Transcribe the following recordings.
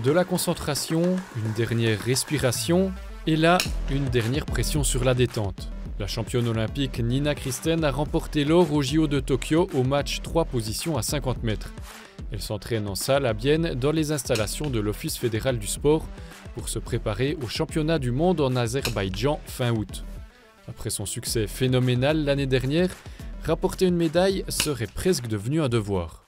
De la concentration, une dernière respiration, et là, une dernière pression sur la détente. La championne olympique Nina Christen a remporté l'or au JO de Tokyo au match 3 positions à 50 mètres. Elle s'entraîne en salle à Bienne dans les installations de l'Office fédéral du sport pour se préparer au championnat du monde en Azerbaïdjan fin août. Après son succès phénoménal l'année dernière, rapporter une médaille serait presque devenu un devoir.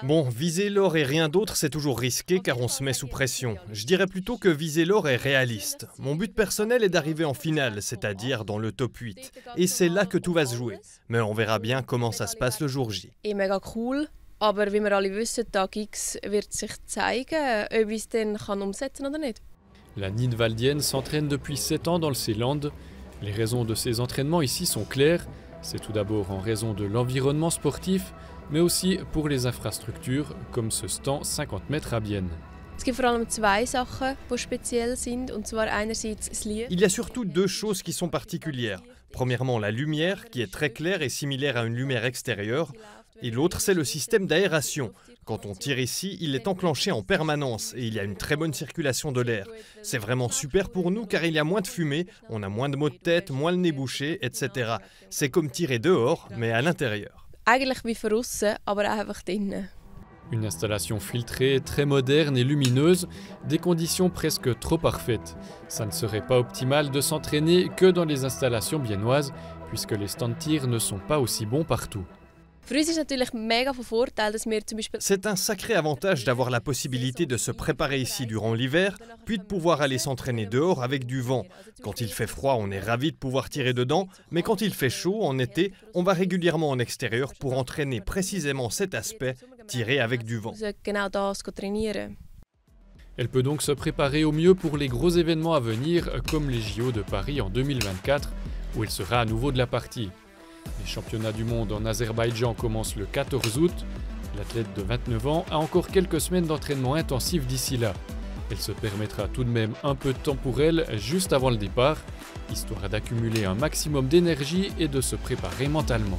Bon, viser l'or et rien d'autre, c'est toujours risqué car on se met sous pression. Je dirais plutôt que viser l'or est réaliste. Mon but personnel est d'arriver en finale, c'est-à-dire dans le top 8. Et c'est là que tout va se jouer. Mais on verra bien comment ça se passe le jour J. Aber wie wir alle wissen, Tag X wird sich zeigen, ob ich es dann umsetzen oder nicht. La Nidwaldienne s'entraîne depuis 7 ans dans le Seeland. Les raisons de ses entraînements ici sont claires. C'est tout d'abord en raison de l'environnement sportif, mais aussi pour les infrastructures, comme ce stand 50 mètres à Bienne. Es gibt vor allem zwei Sachen, die speziell sind, und zwar einerseits das Licht. Il y a surtout deux choses qui sont particulières. Premièrement, la lumière, qui est très claire et similaire à une lumière extérieure. Et l'autre, c'est le système d'aération. Quand on tire ici, il est enclenché en permanence et il y a une très bonne circulation de l'air. C'est vraiment super pour nous car il y a moins de fumée, on a moins de maux de tête, moins le nez bouché, etc. C'est comme tirer dehors, mais à l'intérieur. Eigentlich wie von aussen, aber einfach drinnen. Une installation filtrée, très moderne et lumineuse, des conditions presque trop parfaites. Ça ne serait pas optimal de s'entraîner que dans les installations biennoises, puisque les stands de tir ne sont pas aussi bons partout. C'est un sacré avantage d'avoir la possibilité de se préparer ici durant l'hiver, puis de pouvoir aller s'entraîner dehors avec du vent. Quand il fait froid, on est ravi de pouvoir tirer dedans, mais quand il fait chaud, en été, on va régulièrement en extérieur pour entraîner précisément cet aspect, tirer avec du vent. Elle peut donc se préparer au mieux pour les gros événements à venir, comme les JO de Paris en 2024, où elle sera à nouveau de la partie. Les championnats du monde en Azerbaïdjan commencent le 14 août. L'athlète de 29 ans a encore quelques semaines d'entraînement intensif d'ici là. Elle se permettra tout de même un peu de temps pour elle juste avant le départ, histoire d'accumuler un maximum d'énergie et de se préparer mentalement.